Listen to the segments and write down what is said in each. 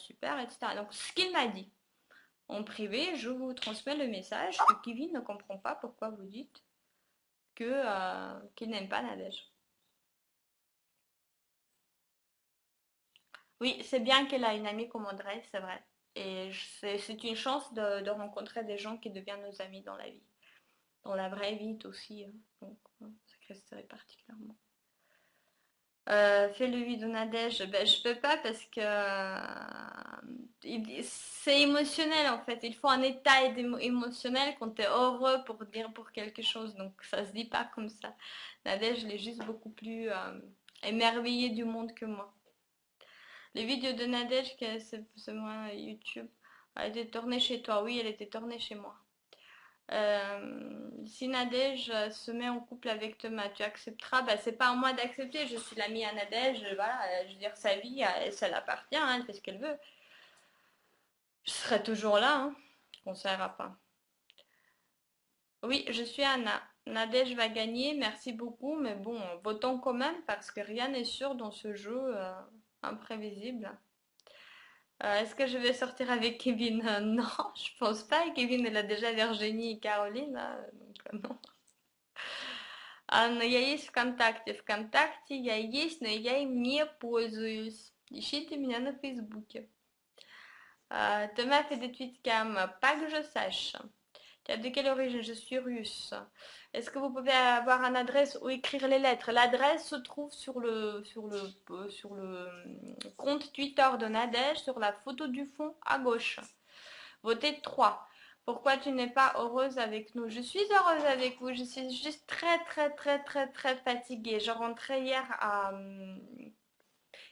super, etc. Donc, ce qu'il m'a dit en privé, je vous transmets le message que Kevin ne comprend pas pourquoi vous dites qu'il n'aime pas Nadège. Oui, c'est bien qu'elle a une amie comme Audrey, c'est vrai. Et c'est une chance de rencontrer des gens qui deviennent nos amis dans la vie. Dans la vraie vie aussi, hein. Donc, ça resterait particulièrement. Fais le vide de Nadège, ben, je peux pas parce que c'est émotionnel en fait. Il faut un état émotionnel quand tu es heureux pour dire pour quelque chose. Donc ça se dit pas comme ça. Nadège, elle est juste beaucoup plus émerveillée du monde que moi. Les vidéos de Nadège, c'est moi YouTube, a été tournée chez toi. Oui, elle était tournée chez moi. Si Nadège se met en couple avec Thomas, tu accepteras? Bah, c'est pas à moi d'accepter, je suis l'amie à Nadège, voilà, je veux dire, sa vie, ça l'appartient, hein, elle fait ce qu'elle veut. Je serai toujours là, hein, on ne s'arrêtera pas. Oui, je suis Anna. Nadège va gagner, merci beaucoup, mais bon, votons quand même parce que rien n'est sûr dans ce jeu imprévisible. Est-ce que je vais sortir avec Kevin? Non, je pense pas. Kevin, elle a déjà Virginie et Caroline, hein, donc non. Но я есть ВКонтакте. ВКонтакте я есть, но я им не пользуюсь. Ищите меня на Фейсбуке. Thomas fait des tweets cam, pas que je sache. De quelle origine? Je suis russe. Est-ce que vous pouvez avoir une adresse où écrire les lettres? L'adresse se trouve sur le compte Twitter de Nadège, sur la photo du fond à gauche. Votez 3. Pourquoi tu n'es pas heureuse avec nous? Je suis heureuse avec vous. Je suis juste très, très, très, très, très fatiguée. Je rentrais hier à...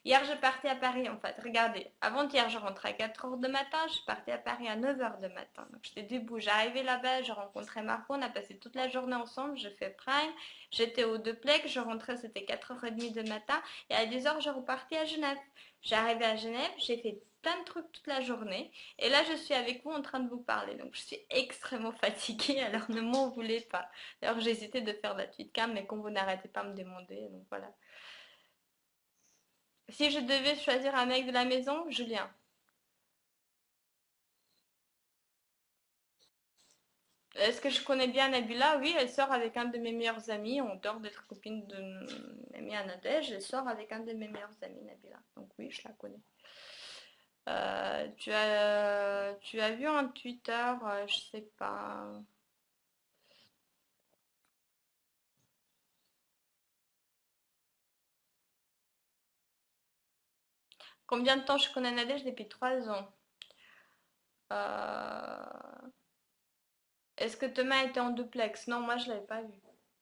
Hier, je partais à Paris, en fait. Regardez, avant-hier, je rentrais à 4 heures de matin. Je partais à Paris à 9 heures de matin. Donc, j'étais debout. J'arrivais là-bas, je rencontrais Marco. On a passé toute la journée ensemble. Je fais Prime. J'étais au Duplex. Je rentrais, c'était 4h30 de matin. Et à 10 heures, je repartais à Genève. J'arrivais à Genève. J'ai fait plein de trucs toute la journée. Et là, je suis avec vous en train de vous parler. Donc, je suis extrêmement fatiguée. Alors, ne m'en voulez pas. D'ailleurs, j'ai hésité de faire la tweet cam, mais quand vous n'arrêtez pas de me demander. Donc, voilà. Si je devais choisir un mec de la maison, Julien. Est-ce que je connais bien Nabila? Oui, elle sort avec un de mes meilleurs amis. On dort d'être copine de Mimi Nadège. Elle sort avec un de mes meilleurs amis, Nabila. Donc oui, je la connais. Tu as vu un Twitter, je sais pas. Combien de temps je connais Nadège? Depuis 3 ans. Euh, Est-ce que Thomas était en duplex? Non, moi je l'avais pas vu.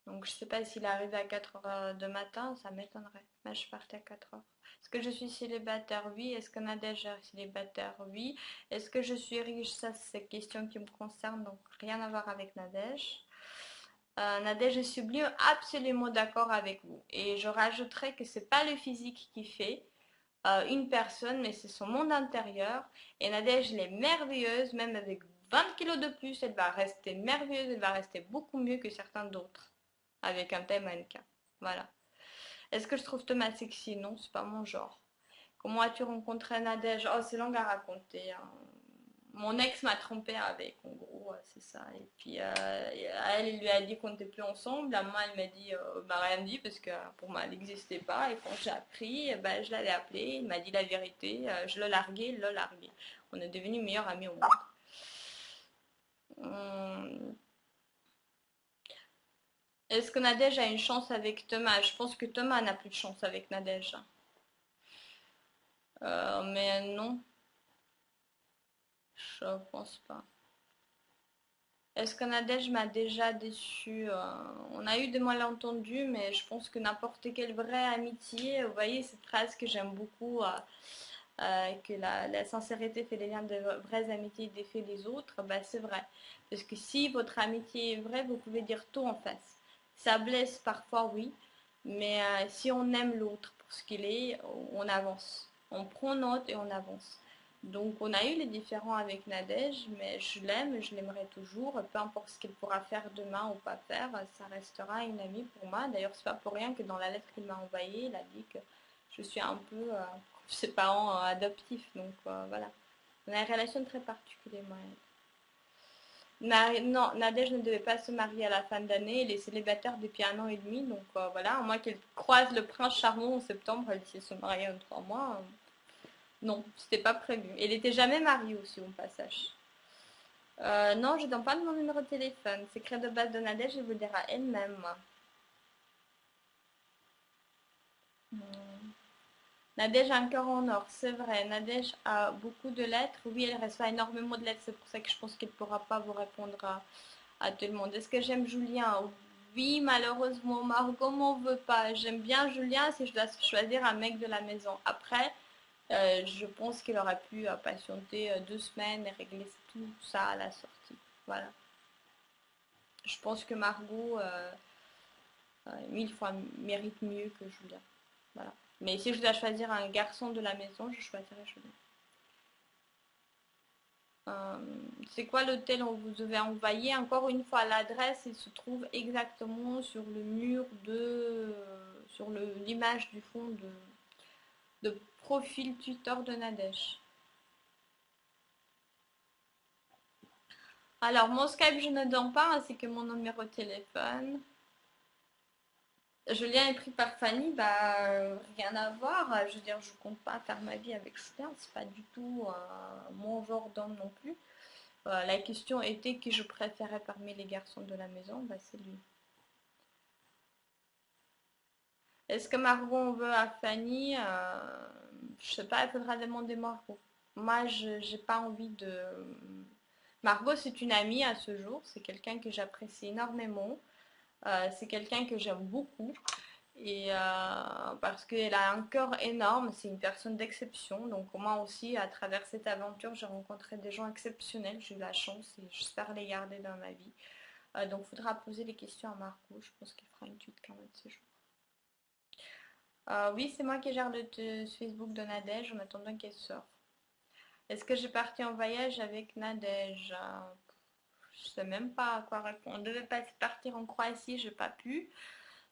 Donc je sais pas s'il est arrivé à 4 heures de matin, ça m'étonnerait. Moi je partais à 4 heures. Est-ce que je suis célibataire? Oui. Est-ce que Nadège est célibataire? Oui. Est-ce que je suis riche? Ça c'est une question qui me concerne, donc rien à voir avec Nadège. Nadège, je suis absolument d'accord avec vous. Et je rajouterais que c'est pas le physique qui fait une personne, mais c'est son monde intérieur. Et Nadège, elle est merveilleuse, même avec 20 kilos de plus, elle va rester merveilleuse, elle va rester beaucoup mieux que certains d'autres, avec un tel mannequin. Voilà. Est-ce que je trouve Thomas sexy? Non, c'est pas mon genre. Comment as-tu rencontré Nadège? Oh, c'est long à raconter, hein. Mon ex m'a trompé avec, en gros, c'est ça. Et puis, elle, il lui a dit qu'on n'était plus ensemble. À moi, elle m'a dit, bah, rien dit, parce que pour moi, elle n'existait pas. Et quand j'ai appris, bah, je l'avais appelé, il m'a dit la vérité. Je le larguais, il l'a largué. On est devenus meilleurs amis au monde. Hum, Est-ce que Nadège a une chance avec Thomas? Je pense que Thomas n'a plus de chance avec Nadège. Mais non, je pense pas. Est-ce que Nadège m'a déjà déçu? On a eu des malentendus, mais je pense que n'importe quelle vraie amitié, vous voyez cette phrase que j'aime beaucoup, que la sincérité fait les liens de vraies amitiés défait les autres, bah, c'est vrai. Parce que si votre amitié est vraie, vous pouvez dire tout en face. Ça blesse parfois, oui, mais si on aime l'autre pour ce qu'il est, on avance. On prend note et on avance. Donc on a eu les différends avec Nadège, mais je l'aime, je l'aimerai toujours. Peu importe ce qu'elle pourra faire demain ou pas faire, ça restera une amie pour moi. D'ailleurs, c'est pas pour rien que dans la lettre qu'il m'a envoyée, il a dit que je suis un peu ses parents adoptifs. Donc voilà. On a une relation très particulière, moi. Non, Nadège ne devait pas se marier à la fin d'année. Elle est célibataire depuis 1 an et demi. Donc voilà, à moins qu'elle croise le prince charmant en septembre, elle sait se marier en 3 mois. Non, c'était pas prévu. Elle n'était jamais mariée aussi au passage. Non, je donne pas de mon numéro de téléphone. Secret de base de Nadège, je vous le dirai elle-même. Hmm. Nadège a un cœur en or, c'est vrai. Nadège a beaucoup de lettres. Oui, elle reçoit énormément de lettres. C'est pour ça que je pense qu'elle ne pourra pas vous répondre à tout le monde. Est-ce que j'aime Julien? Oui, malheureusement, Margot m'en veut pas. J'aime bien Julien si je dois choisir un mec de la maison. Après, je pense qu'il aurait pu patienter 2 semaines et régler tout ça à la sortie. Voilà. Je pense que Margot, 1000 fois, mérite mieux que Julien. Voilà. Mais si je dois choisir un garçon de la maison, je choisirais Julien. Euh, c'est quoi l'hôtel où vous devez envoyer? Encore une fois, l'adresse, il se trouve exactement sur le mur sur l'image du fond de profil Twitter de Nadège. Alors, mon Skype, je ne donne pas, ainsi que mon numéro de téléphone. Julien est pris par Fanny, bah rien à voir. Je veux dire, je compte pas faire ma vie avec Julien, c'est pas du tout mon genre d'homme non plus. La question était qui je préférais parmi les garçons de la maison, bah c'est lui. Est-ce que Margot en veut à Fanny? Je sais pas, il faudra demander Margot. Moi, je j'ai pas envie de. Margot, c'est une amie à ce jour, c'est quelqu'un que j'apprécie énormément. C'est quelqu'un que j'aime beaucoup. Et parce qu'elle a un cœur énorme, c'est une personne d'exception. Donc moi aussi, à travers cette aventure, j'ai rencontré des gens exceptionnels. J'ai eu la chance et j'espère les garder dans ma vie. Donc il faudra poser les questions à Marco. Je pense qu'il fera une tweet quand même de ce jour. Oui, c'est moi qui gère le Facebook de Nadège en attendant qu'elle sorte. Est-ce que j'ai parti en voyage avec Nadège? Je sais même pas à quoi répondre. On devait pas partir en Croatie, j'ai pas pu.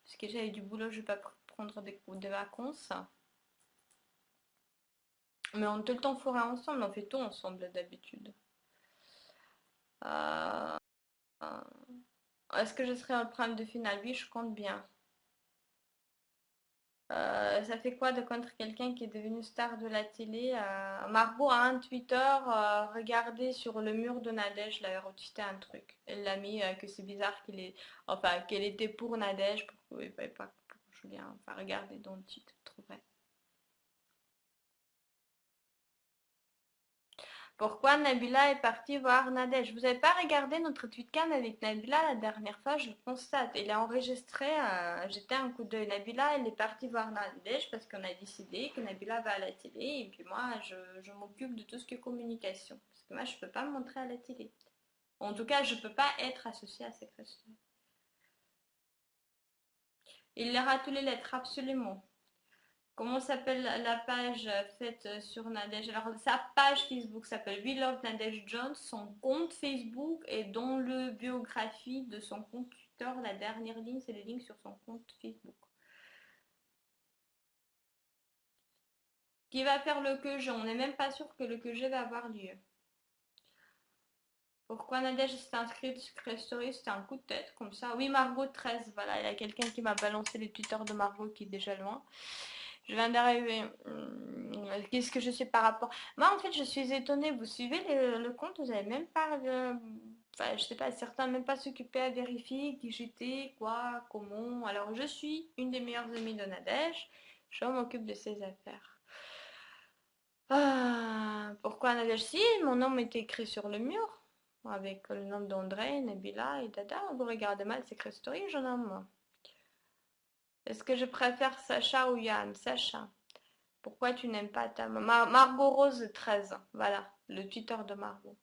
Parce que j'avais du boulot, je vais pas prendre des vacances. Mais on tout le temps forêt ensemble, on fait tout ensemble d'habitude. Euh, Est-ce que je serai en prime de finale? Oui, je compte bien. Ça fait quoi de contre quelqu'un qui est devenu star de la télé? Margot a un Twitter, regardez sur le mur de Nadège, elle avait retweeté un truc. Elle l'a mis que c'est bizarre enfin, qu'elle était pour Nadège, pas pour Julien. Enfin, regardez dans le titre, vous trouverez. Pourquoi Nabila est partie voir Nadège? Vous n'avez pas regardé notre tweetcam avec Nabila la dernière fois, je le constate. Il a enregistré, j'étais un coup d'œil. Nabila, elle est partie voir Nadège parce qu'on a décidé que Nabila va à la télé et puis moi, je m'occupe de tout ce qui est communication. Parce que moi, je ne peux pas me montrer à la télé. En tout cas, je ne peux pas être associée à cette question. Il lira toutes les lettres, absolument. Comment s'appelle la page faite sur Nadège? Alors, sa page Facebook s'appelle We Love Nadège Jones. Son compte Facebook est dans le biographie de son compte Twitter. La dernière ligne, c'est le link sur son compte Facebook. Qui va faire le QG? On n'est même pas sûr que le QG va avoir lieu. Pourquoi Nadège s'est inscrite sur Secret Story? C'était un coup de tête, comme ça. Oui, Margot 13. Voilà, il y a quelqu'un qui m'a balancé les Twitter de Margot qui est déjà loin. Je viens d'arriver. Qu'est-ce que je sais par rapport. Moi, en fait, je suis étonnée. Vous suivez le compte, vous n'avez même pas. Enfin, je sais pas, certains même pas s'occuper à vérifier qui j'étais, quoi, comment. Alors, je suis une des meilleures amies de Nadège. Je m'occupe de ses affaires. Pourquoi Nadège? Si, mon nom était écrit sur le mur. Avec le nom d'André, Nabila et Dada. Vous regardez mal Secret Story, jeune homme. Est-ce que je préfère Sacha ou Yann? Sacha. Pourquoi tu n'aimes pas ta maman? Margot Rose 13, voilà, le Twitter de Margot.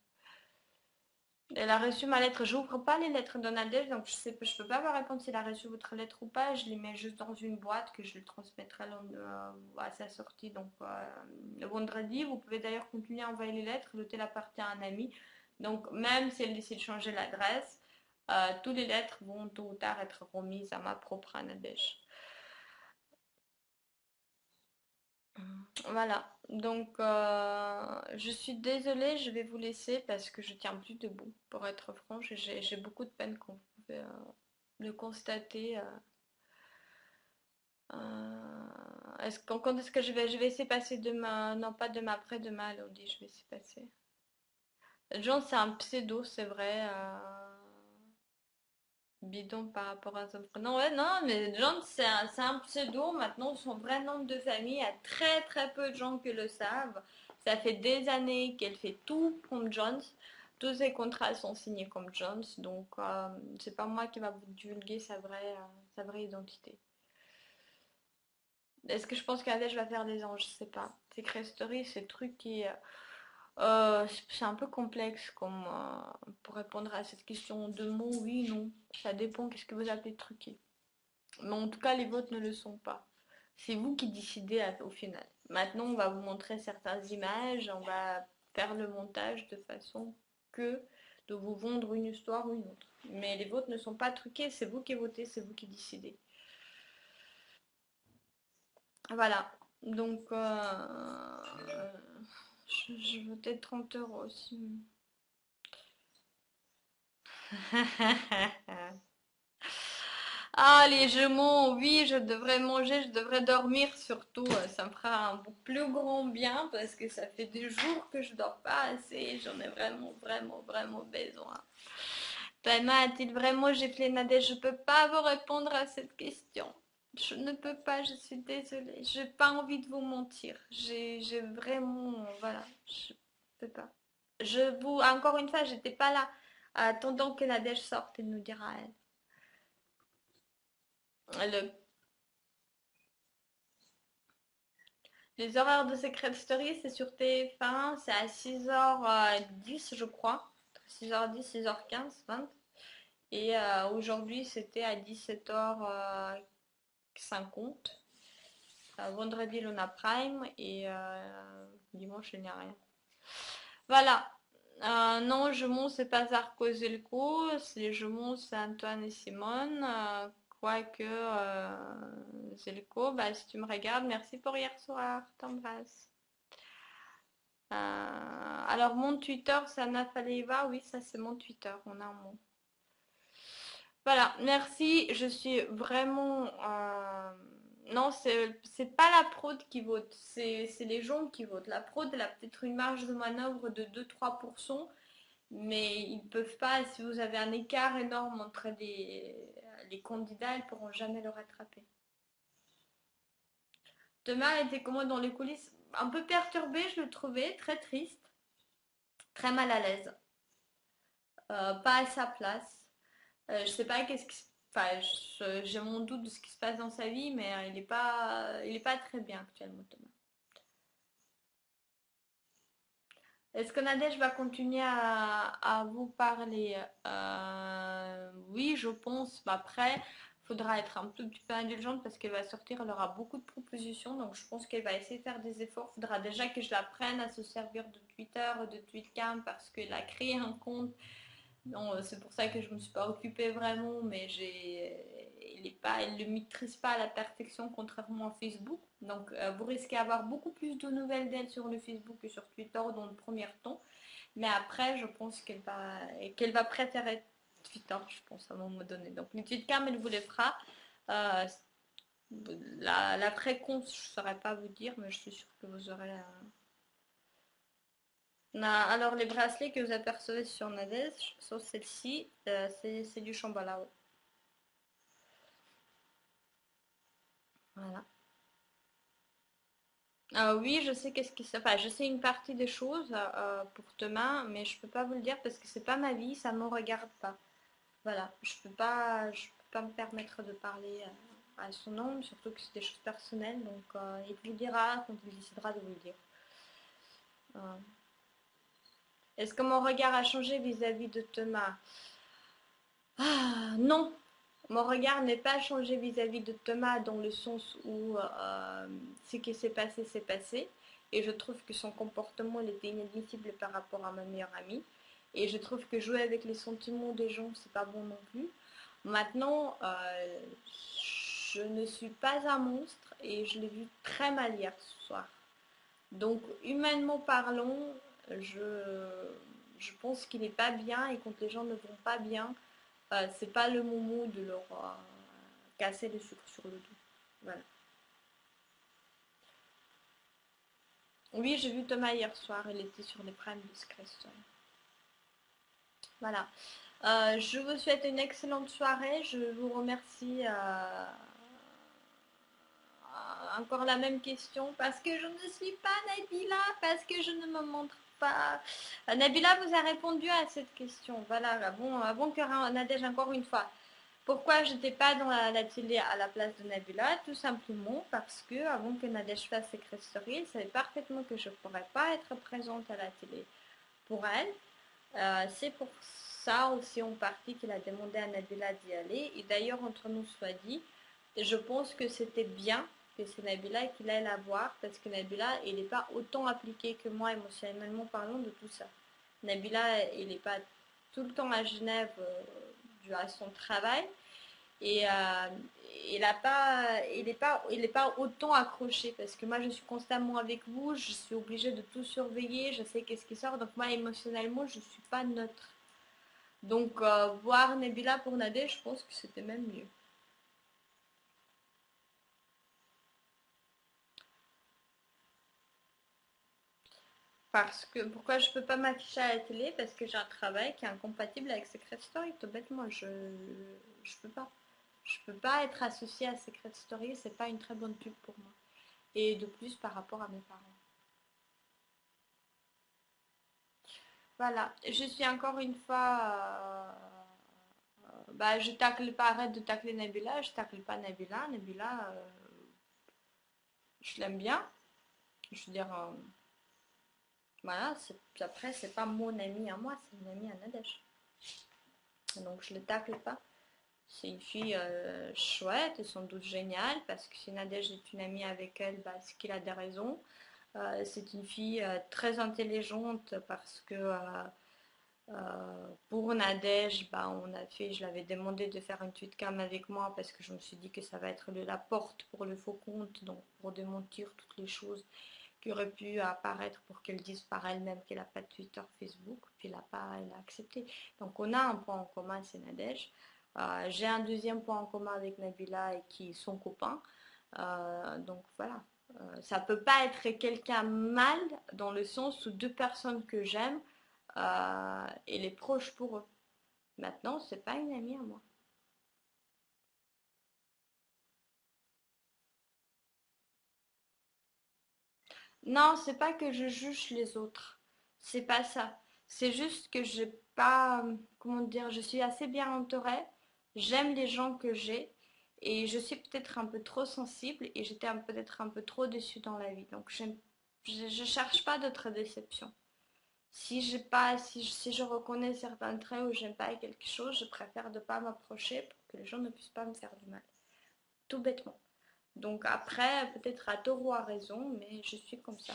Elle a reçu ma lettre. J'ouvre pas les lettres de Nadège, donc je peux pas vous répondre s'il a reçu votre lettre ou pas. Je les mets juste dans une boîte que je le transmettrai à sa sortie. Donc le vendredi, vous pouvez d'ailleurs continuer à envoyer les lettres. L'hôtel appartient à un ami. Donc même si elle décide de changer l'adresse, toutes les lettres vont tôt ou tard être remises à ma propre Nadège. Voilà, donc je suis désolée, je vais vous laisser parce que je tiens plus debout, pour être franche, et j'ai beaucoup de peine qu'on pouvait le constater. Quand est-ce que je vais essayer de passer demain? Non, pas demain, après-demain, lundi, je vais essayer de passer. John, c'est un pseudo, c'est vrai. Bidon par rapport à son prénom. Ouais, non, mais John, c'est un pseudo. Maintenant, son vrai nom de famille, il y a très très peu de gens qui le savent. Ça fait des années qu'elle fait tout comme Jones. Tous ses contrats sont signés comme Jones. Donc, c'est pas moi qui va vous divulguer sa vraie identité. Est-ce que je pense qu'Adèle va faire des anges? Je sais pas. Secret Story, c'est le truc qui. C'est un peu complexe comme, pour répondre à cette question de mots, oui, non. Ça dépend qu'est-ce que vous appelez truqué. Mais en tout cas, les vôtres ne le sont pas. C'est vous qui décidez au final. Maintenant, on va vous montrer certaines images, on va faire le montage de façon que de vous vendre une histoire ou une autre. Mais les vôtres ne sont pas truqués, c'est vous qui votez, c'est vous qui décidez. Voilà. Donc, je votais 30 € aussi. Ah, les jumeaux, oui, je devrais manger, je devrais dormir surtout. Ça me fera un plus grand bien parce que ça fait des jours que je dors pas assez. J'en ai vraiment, vraiment, vraiment besoin. Thelma a-t-il vraiment giflé Nadège? Je peux pas vous répondre à cette question. Je ne peux pas, je suis désolée. J'ai pas envie de vous mentir. J'ai vraiment, voilà, je peux pas. Encore une fois, j'étais pas là. Attendons que Nadège sorte et nous dira elle. Le Les horaires de Secret Story, c'est sur TF1, c'est à 6h10, je crois. 6h10, 6h15, 20. Et aujourd'hui, c'était à 17h50. Vendredi, Luna Prime. Et dimanche, il n'y a rien. Voilà. Non, Jumon, c'est pas Zarco Zelko. Les Jumon, c'est Antoine et Simone. Quoique, Zelko, bah, si tu me regardes, merci pour hier soir. T'embrasse. Alors, mon Twitter, c'est Anna Faleva. Oui, ça, c'est mon Twitter. On a un mot. Voilà, merci. Je suis vraiment. Non, c'est pas la prod qui vote, c'est les gens qui votent. La prod, elle a peut-être une marge de manœuvre de 2-3%, mais ils peuvent pas. Si vous avez un écart énorme entre les candidats, ils pourront jamais le rattraper. Thomas était comment dans les coulisses? Un peu perturbé, je le trouvais, très triste, très mal à l'aise. Pas à sa place. Je sais pas qu'est-ce qui enfin, j'ai mon doute de ce qui se passe dans sa vie, mais il est pas très bien actuellement, Thomas. Est-ce que Nadège va continuer à vous parler? Oui, je pense. Mais après, il faudra être un tout petit peu indulgente parce qu'elle va sortir, elle aura beaucoup de propositions. Donc, je pense qu'elle va essayer de faire des efforts. Il faudra déjà que je l'apprenne à se servir de Twitter, de Tweetcam parce qu'elle a créé un compte. Non, c'est pour ça que je me suis pas occupée vraiment, mais elle le maîtrise pas à la perfection contrairement à Facebook. Donc, vous risquez d'avoir beaucoup plus de nouvelles d'elle sur le Facebook que sur Twitter dans le premier temps. Mais après, je pense qu'elle va préférer Twitter, je pense, à un moment donné. Donc, les tweetcam, elle vous les fera. Euh, la fréquence, je ne saurais pas vous dire, mais je suis sûre que vous aurez. Alors, les bracelets que vous apercevez sur Nadège, sauf celle-ci, c'est du Shambhala. Ouais. Voilà. Oui, je sais qu'est-ce qui se enfin, je sais une partie des choses pour demain, mais je peux pas vous le dire parce que c'est pas ma vie, ça me regarde pas. Voilà, je peux pas me permettre de parler à son nom, surtout que c'est des choses personnelles, donc il vous le dira quand il décidera de vous le dire. Euh, Est-ce que mon regard a changé vis-à-vis de Thomas? Non, mon regard n'est pas changé vis-à-vis de Thomas dans le sens où ce qui s'est passé, s'est passé. Et je trouve que son comportement il était inadmissible par rapport à ma meilleure amie. Et je trouve que jouer avec les sentiments des gens, c'est pas bon non plus. Maintenant, je ne suis pas un monstre et je l'ai vu très mal hier soir. Donc, humainement parlant, je pense qu'il n'est pas bien et quand les gens ne vont pas bien, c'est pas le moment de leur casser le sucre sur le dos. Voilà. Oui, j'ai vu Thomas hier soir, il était sur les primes de Screst. Voilà. Je vous souhaite une excellente soirée. Je vous remercie. Encore la même question. Parce que je ne suis pas Nabila, parce que je ne me montre pas. Nabila vous a répondu à cette question. Voilà, avant que Nadège encore une fois. Pourquoi je n'étais pas dans la télé à la place de Nabila? Tout simplement parce que avant que Nadège fasse Secret Story, elle savait parfaitement que je ne pourrais pas être présente à la télé pour elle. C'est pour ça aussi en partie qu'il a demandé à Nabila d'y aller. Et d'ailleurs, entre nous soit dit, je pense que c'était bien que c'est Nabila qu'il aille la voir parce que Nabila, il n'est pas autant appliqué que moi émotionnellement parlant de tout ça. Nabila, il n'est pas tout le temps à Genève dû à son travail et il n'est pas autant accroché parce que moi je suis constamment avec vous, je suis obligée de tout surveiller, je sais qu'est-ce qui sort, donc moi émotionnellement je ne suis pas neutre. Donc voir Nabila pour Nadé, je pense que c'était même mieux. Parce que pourquoi je peux pas m'afficher à la télé? Parce que j'ai un travail qui est incompatible avec Secret Story. Tout bêtement, je peux pas. Je peux pas être associée à Secret Story, c'est pas une très bonne pub pour moi. Et de plus par rapport à mes parents. Voilà, je suis encore une fois. Bah, je tacle pas, arrête de tacler Nabila, je tacle pas Nabila. Nabila, je l'aime bien. Je veux dire, voilà, après, c'est pas mon ami à moi, c'est une amie à Nadège. Donc, je le tacle pas. C'est une fille chouette et sans doute géniale parce que si Nadège est une amie avec elle, bah, c'est qu'il a des raisons. C'est une fille très intelligente parce que pour Nadège, bah, je l'avais demandé de faire une tweetcam avec moi parce que je me suis dit que ça va être la porte pour le faux compte, donc pour démentir toutes les choses qui auraient pu apparaître pour qu'elle dise par elle-même qu'elle n'a pas de Twitter, Facebook, puis elle a accepté. Donc on a un point en commun, c'est Nadège. J'ai un deuxième point en commun avec Nabila et qui est son copain. Donc voilà. Ça peut pas être quelqu'un mal dans le sens où deux personnes que j'aime et les proches pour eux. Maintenant, c'est pas une amie à moi. Non, c'est pas que je juge les autres. C'est pas ça. C'est juste que j'ai pas, comment dire, je suis assez bien entourée. J'aime les gens que j'ai et je suis peut-être un peu trop sensible et j'étais peut-être un peu trop déçue dans la vie. Donc je cherche pas d'autres déceptions. Si j'ai pas, si je reconnais certains traits ou j'aime pas quelque chose, je préfère ne pas m'approcher pour que les gens ne puissent pas me faire du mal. Tout bêtement. Donc après, peut-être à tort ou à raison, mais je suis comme ça.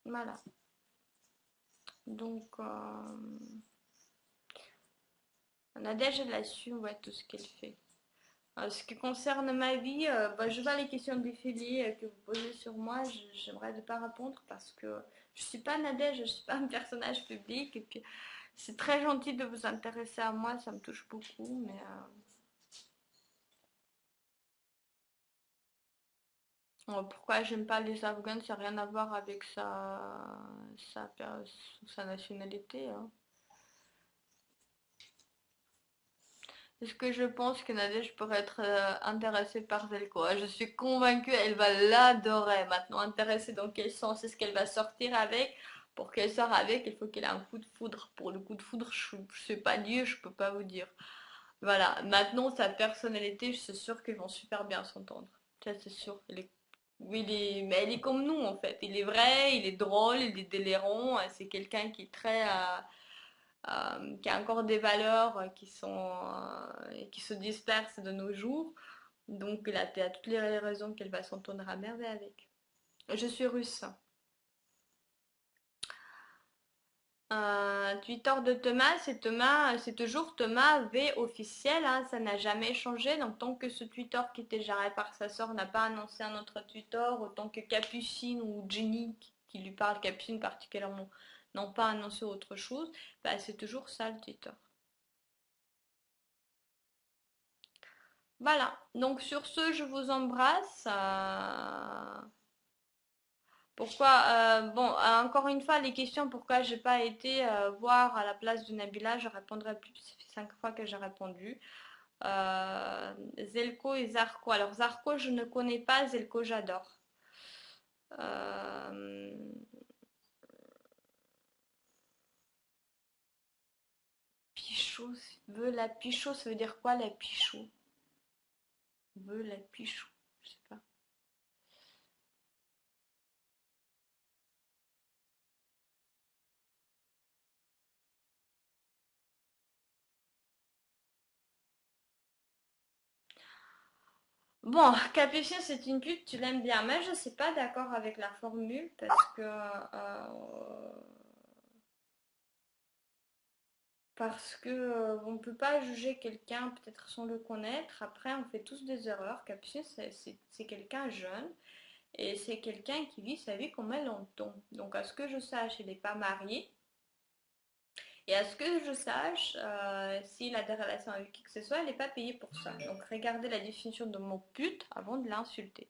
Voilà. Donc, Nadège, elle assume ouais, tout ce qu'elle fait. Ce qui concerne ma vie, bah, je vois les questions d'Ophélie que vous posez sur moi, j'aimerais ne pas répondre parce que je suis pas Nadège, je suis pas un personnage public et puis c'est très gentil de vous intéresser à moi, ça me touche beaucoup, mais pourquoi j'aime pas les Afghans, ça n'a rien à voir avec sa, sa nationalité, hein. Est-ce que je pense que Nadège pourrait être intéressée par Zelko? Je suis convaincue, elle va l'adorer. Maintenant, intéressée dans quel sens est-ce qu'elle va sortir avec? Pour qu'elle sorte avec, il faut qu'elle ait un coup de foudre. Pour le coup de foudre, je ne suis pas Dieu, je peux pas vous dire. Voilà. Maintenant, sa personnalité, je suis sûre qu'ils vont super bien s'entendre. Ça, c'est sûr. Oui, mais elle est comme nous, en fait. Il est vrai, il est drôle, il est délirant. C'est quelqu'un qui est très... qui a encore des valeurs qui se dispersent de nos jours. Donc, elle a toutes les raisons qu'elle va s'entendre à merveille avec. Je suis russe. Twitter de Thomas, c'est toujours Thomas V officiel, hein, ça n'a jamais changé. Donc tant que ce Twitter qui était géré par sa sœur n'a pas annoncé un autre Twitter, autant que Capucine ou Jenny qui lui parle, Capucine particulièrement, n'ont pas annoncé autre chose, bah, c'est toujours ça le Twitter. Voilà, donc sur ce, je vous embrasse. Pourquoi, bon, encore une fois, les questions pourquoi j'ai pas été voir à la place de Nabila, je répondrai plus, ça fait 5 fois que j'ai répondu. Zelko et Zarko. Alors Zarko, je ne connais pas, Zelko, j'adore. Euh, Pichot, veut la Pichot, ça veut dire quoi la Pichot? Veut la Pichot, je sais pas. Bon, Capucine, c'est une pute, tu l'aimes bien, mais je suis pas d'accord avec la formule parce que on ne peut pas juger quelqu'un peut-être sans le connaître. Après, on fait tous des erreurs. Capucine, c'est quelqu'un jeune et c'est quelqu'un qui vit sa vie comme elle l'entend. Donc, à ce que je sache, il n'est pas marié. Et à ce que je sache, s'il a des relations avec qui que ce soit, il n'est pas payé pour ça. Donc, regardez la définition de mot pute avant de l'insulter.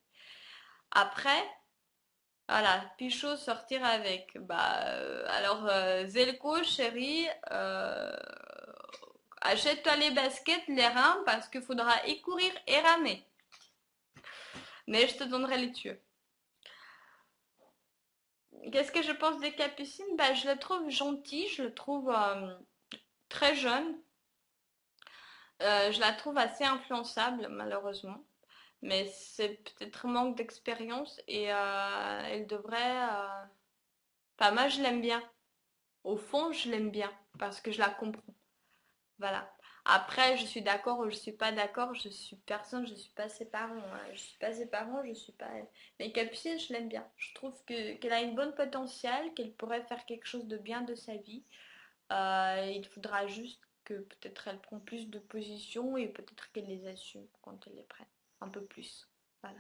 Après, voilà, Pichot sortir avec. Bah, alors, Zelko, chérie, achète-toi les baskets, les reins, parce qu'il faudra y courir et ramer. Mais je te donnerai les tuyaux. Qu'est-ce que je pense des Capucines? Bah, je le trouve gentil, je le trouve très jeune. Je la trouve assez influençable, malheureusement. Mais c'est peut-être un manque d'expérience et elle devrait. Enfin, moi, je l'aime bien. Au fond, je l'aime bien parce que je la comprends. Voilà. Après, je suis d'accord ou je suis pas d'accord, je suis personne, je suis pas ses parents, hein. Je suis pas ses parents, je suis pas elle. Mais Capucine, je l'aime bien. Je trouve qu'elle a une bonne potentiel, qu'elle pourrait faire quelque chose de bien de sa vie. Il faudra juste que peut-être elle prend plus de positions et peut-être qu'elle les assume quand elle les prenne. Un peu plus. Voilà.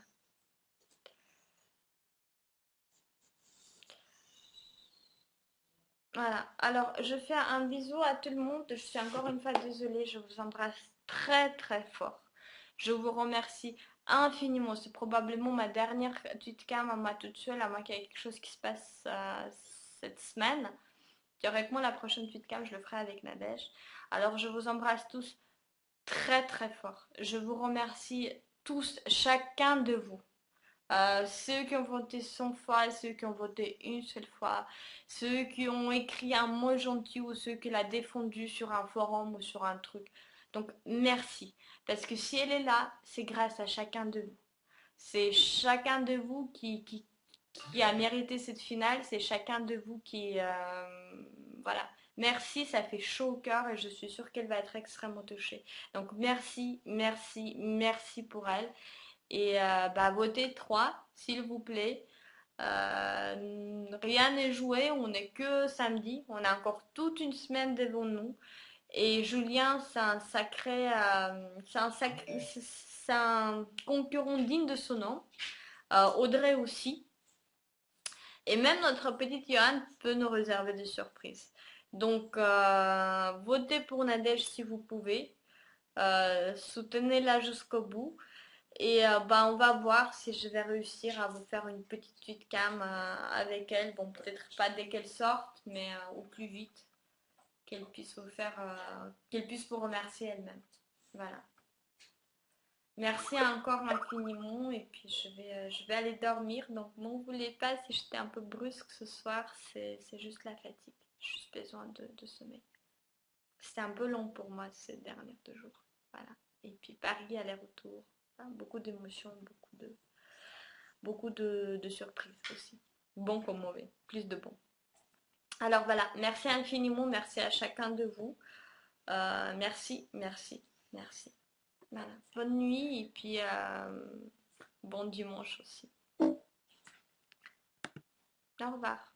Voilà. Alors, je fais un bisou à tout le monde. Je suis encore une fois désolée. Je vous embrasse très très fort. Je vous remercie infiniment. C'est probablement ma dernière tweetcam à moi toute seule, à moins qu'il y ait quelque chose qui se passe cette semaine. Théoriquement, la prochaine tweetcam, je le ferai avec Nadège. Alors, je vous embrasse tous très très fort. Je vous remercie tous, chacun de vous. Ceux qui ont voté 100 fois, ceux qui ont voté une seule fois, ceux qui ont écrit un mot gentil ou ceux qui l'ont défendu sur un forum ou sur un truc. Donc merci. Parce que si elle est là, c'est grâce à chacun de vous. C'est chacun de vous qui a mérité cette finale. C'est chacun de vous qui... voilà. Merci, ça fait chaud au cœur et je suis sûre qu'elle va être extrêmement touchée. Donc merci, merci, merci pour elle. Et bah, votez 3 s'il vous plaît. Rien n'est joué, on n'est que samedi, on a encore toute une semaine devant nous. Et Julien, c'est un concurrent digne de son nom. Audrey aussi. Et même notre petite Johan peut nous réserver des surprises. Donc, votez pour Nadège si vous pouvez. Soutenez-la jusqu'au bout. Et bah, on va voir si je vais réussir à vous faire une petite suite cam avec elle. Bon, peut-être pas dès qu'elle sorte, mais au plus vite, qu'elle puisse vous remercier elle-même. Voilà. Merci encore infiniment. Et puis je vais aller dormir. Donc, m'en voulez pas si j'étais un peu brusque ce soir. C'est juste la fatigue. J'ai juste besoin de sommeil. C'était un peu long pour moi ces derniers 2 jours. Voilà. Et puis Paris aller-retour. Enfin, beaucoup d'émotions, beaucoup de surprises aussi. Bon comme mauvais, plus de bon. Alors voilà, merci infiniment, merci à chacun de vous. Merci, merci, merci. Voilà. Bonne nuit et puis bon dimanche aussi. Au revoir.